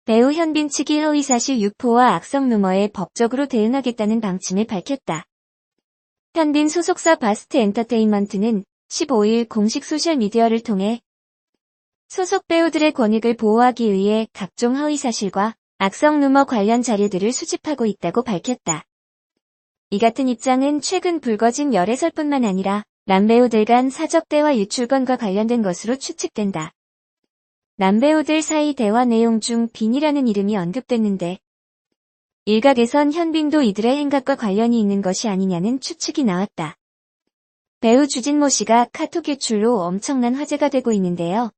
배우 현빈 측이 허위사실 유포와 악성 루머에 법적으로 대응하겠다는 방침을 밝혔다. 현빈 소속사 바스트 엔터테인먼트는 15일 공식 소셜미디어를 통해 소속 배우들의 권익을 보호하기 위해 각종 허위사실과 악성 루머 관련 자료들을 수집하고 있다고 밝혔다. 이 같은 입장은 최근 불거진 열애설뿐만 아니라 남배우들 간 사적 대화 유출건과 관련된 것으로 추측된다. 남배우들 사이 대화 내용 중 빈이라는 이름이 언급됐는데 일각에선 현빈도 이들의 행각과 관련이 있는 것이 아니냐는 추측이 나왔다. 배우 주진모 씨가 카톡 유출로 엄청난 화제가 되고 있는데요.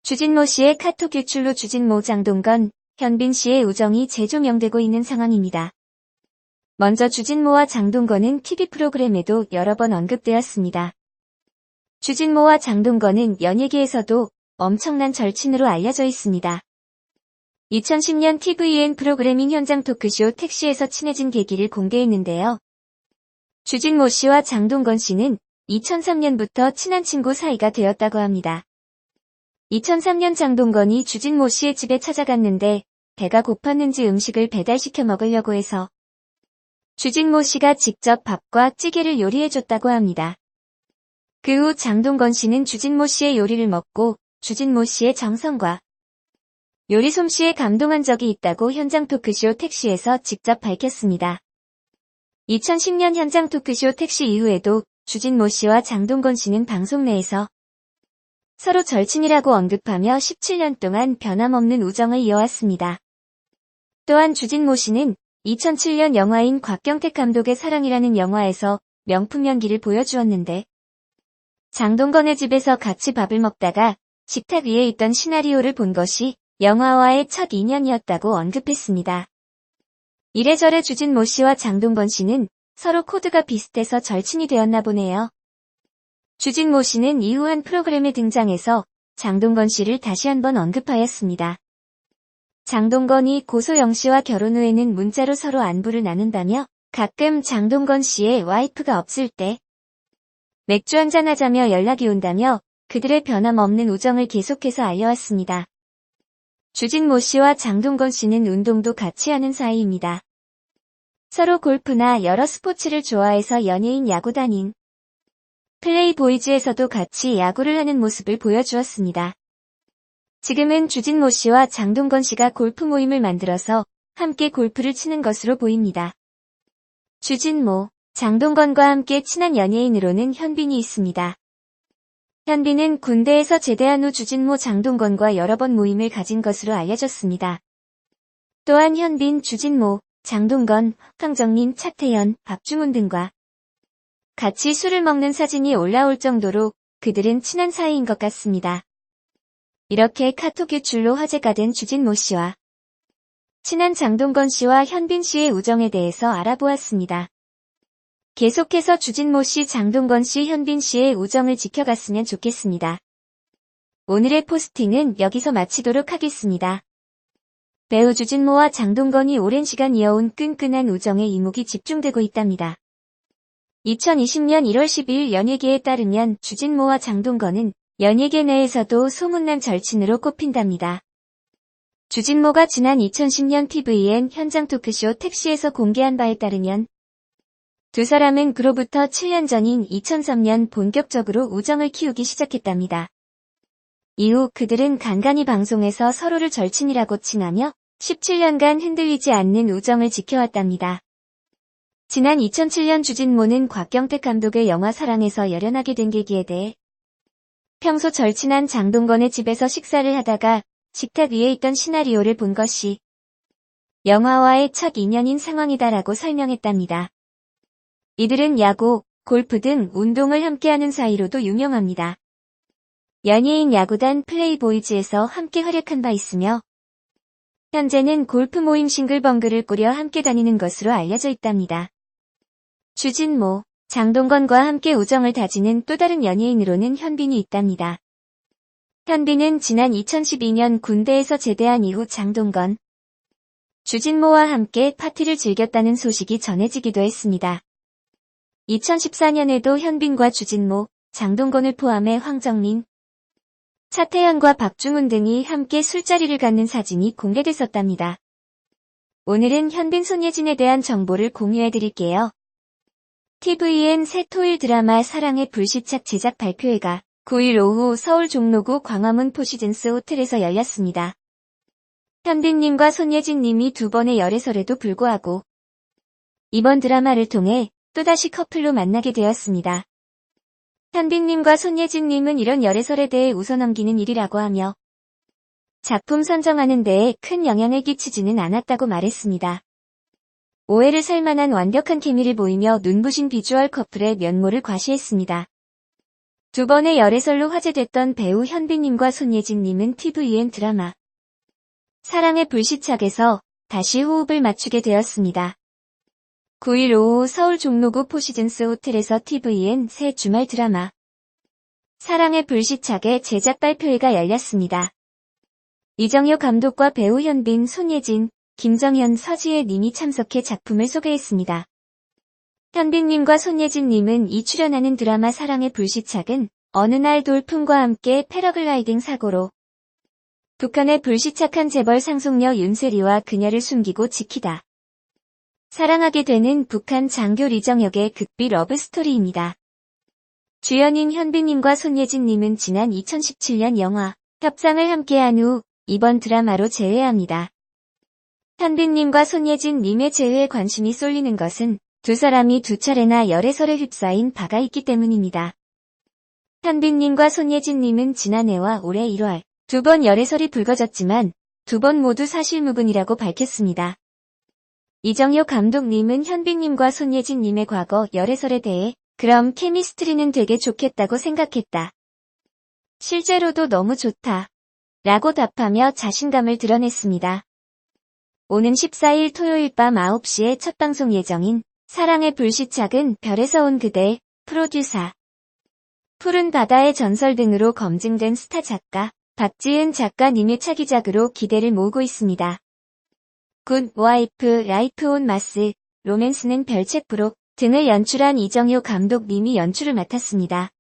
주진모 씨의 카톡 유출로 주진모 장동건, 현빈 씨의 우정이 재조명되고 있는 상황입니다. 먼저 주진모와 장동건은 TV 프로그램에도 여러 번 언급되었습니다. 주진모와 장동건은 연예계에서도 엄청난 절친으로 알려져 있습니다. 2010년 tvN 프로그래밍 현장 토크쇼 택시에서 친해진 계기를 공개했는데요. 주진모 씨와 장동건 씨는 2003년부터 친한 친구 사이가 되었다고 합니다. 2003년 장동건이 주진모 씨의 집에 찾아갔는데 배가 고팠는지 음식을 배달시켜 먹으려고 해서 주진모 씨가 직접 밥과 찌개를 요리해줬다고 합니다. 그 후 장동건 씨는 주진모 씨의 요리를 먹고 주진모 씨의 정성과 요리 솜씨에 감동한 적이 있다고 현장 토크쇼 택시에서 직접 밝혔습니다. 2010년 현장 토크쇼 택시 이후에도 주진모 씨와 장동건 씨는 방송 내에서 서로 절친이라고 언급하며 17년 동안 변함없는 우정을 이어왔습니다. 또한 주진모 씨는 2007년 영화인 곽경택 감독의 사랑이라는 영화에서 명품 연기를 보여주었는데 장동건의 집에서 같이 밥을 먹다가 식탁 위에 있던 시나리오를 본 것이 영화와의 첫 인연이었다고 언급했습니다. 이래저래 주진모 씨와 장동건 씨는 서로 코드가 비슷해서 절친이 되었나 보네요. 주진모 씨는 이후 한 프로그램에 등장해서 장동건 씨를 다시 한번 언급하였습니다. 장동건이 고소영 씨와 결혼 후에는 문자로 서로 안부를 나눈다며 가끔 장동건 씨의 와이프가 없을 때 맥주 한잔 하자며 연락이 온다며 그들의 변함없는 우정을 계속해서 알려왔습니다. 주진모 씨와 장동건 씨는 운동도 같이 하는 사이입니다. 서로 골프나 여러 스포츠를 좋아해서 연예인 야구단인 플레이보이즈에서도 같이 야구를 하는 모습을 보여주었습니다. 지금은 주진모 씨와 장동건 씨가 골프 모임을 만들어서 함께 골프를 치는 것으로 보입니다. 주진모, 장동건과 함께 친한 연예인으로는 현빈이 있습니다. 현빈은 군대에서 제대한 후 주진모, 장동건과 여러 번 모임을 가진 것으로 알려졌습니다. 또한 현빈, 주진모, 장동건, 황정민, 차태현, 박중훈 등과 같이 술을 먹는 사진이 올라올 정도로 그들은 친한 사이인 것 같습니다. 이렇게 카톡 유출로 화제가 된 주진모 씨와 친한 장동건 씨와 현빈 씨의 우정에 대해서 알아보았습니다. 계속해서 주진모 씨, 장동건 씨, 현빈 씨의 우정을 지켜갔으면 좋겠습니다. 오늘의 포스팅은 여기서 마치도록 하겠습니다. 배우 주진모와 장동건이 오랜 시간 이어온 끈끈한 우정에 이목이 집중되고 있답니다. 2020년 1월 12일 연예계에 따르면 주진모와 장동건은 연예계 내에서도 소문난 절친으로 꼽힌답니다. 주진모가 지난 2010년 tvN 현장 토크쇼 택시에서 공개한 바에 따르면 두 사람은 그로부터 7년 전인 2003년 본격적으로 우정을 키우기 시작했답니다. 이후 그들은 간간히 방송에서 서로를 절친이라고 칭하며 17년간 흔들리지 않는 우정을 지켜왔답니다. 지난 2007년 주진모는 곽경택 감독의 영화 사랑에서 열연하게 된 계기에 대해 평소 절친한 장동건의 집에서 식사를 하다가 식탁 위에 있던 시나리오를 본 것이 영화와의 첫 인연인 상황이다라고 설명했답니다. 이들은 야구, 골프 등 운동을 함께하는 사이로도 유명합니다. 연예인 야구단 플레이보이즈에서 함께 활약한 바 있으며 현재는 골프 모임 싱글벙글을 꾸려 함께 다니는 것으로 알려져 있답니다. 주진모, 장동건과 함께 우정을 다지는 또 다른 연예인으로는 현빈이 있답니다. 현빈은 지난 2012년 군대에서 제대한 이후 장동건, 주진모와 함께 파티를 즐겼다는 소식이 전해지기도 했습니다. 2014년에도 현빈과 주진모, 장동건을 포함해 황정민, 차태현과 박중훈 등이 함께 술자리를 갖는 사진이 공개됐었답니다. 오늘은 현빈 손예진에 대한 정보를 공유해드릴게요. tvN 새 토일 드라마 사랑의 불시착 제작 발표회가 9일 오후 서울 종로구 광화문 포시즌스 호텔에서 열렸습니다. 현빈님과 손예진님이 두 번의 열애설에도 불구하고 이번 드라마를 통해 또다시 커플로 만나게 되었습니다. 현빈님과 손예진님은 이런 열애설에 대해 웃어넘기는 일이라고 하며 작품 선정하는 데에 큰 영향을 끼치지는 않았다고 말했습니다. 오해를 살 만한 완벽한 케미를 보이며 눈부신 비주얼 커플의 면모를 과시했습니다. 두 번의 열애설로 화제됐던 배우 현빈님과 손예진님은 tvN 드라마 사랑의 불시착에서 다시 호흡을 맞추게 되었습니다. 9일 오후 서울 종로구 포시즌스 호텔에서 tvN 새 주말 드라마 사랑의 불시착의 제작 발표회가 열렸습니다. 이정효 감독과 배우 현빈, 손예진, 김정현, 서지혜 님이 참석해 작품을 소개했습니다. 현빈님과 손예진님은 이 출연하는 드라마 사랑의 불시착은 어느 날 돌풍과 함께 패러글라이딩 사고로 북한에 불시착한 재벌 상속녀 윤세리와 그녀를 숨기고 지키다 사랑하게 되는 북한 장교 리정혁의 극비 러브스토리입니다. 주연인 현빈님과 손예진님은 지난 2017년 영화 협상을 함께한 후 이번 드라마로 재회합니다. 현빈님과 손예진님의 재회에 관심이 쏠리는 것은 두 사람이 두 차례나 열애설에 휩싸인 바가 있기 때문입니다. 현빈님과 손예진님은 지난해와 올해 1월 두 번 열애설이 불거졌지만 두 번 모두 사실무근이라고 밝혔습니다. 이정효 감독님은 현빈님과 손예진님의 과거 열애설에 대해 그럼 케미스트리는 되게 좋겠다고 생각했다. 실제로도 너무 좋다. 라고 답하며 자신감을 드러냈습니다. 오는 14일 토요일 밤 9시에 첫 방송 예정인 사랑의 불시착은 별에서 온 그대, 프로듀서 푸른 바다의 전설 등으로 검증된 스타 작가 박지은 작가님의 차기작으로 기대를 모으고 있습니다. 굿 와이프, 라이프 온 마스, 로맨스는 별책 프로 등을 연출한 이정효 감독님이 연출을 맡았습니다.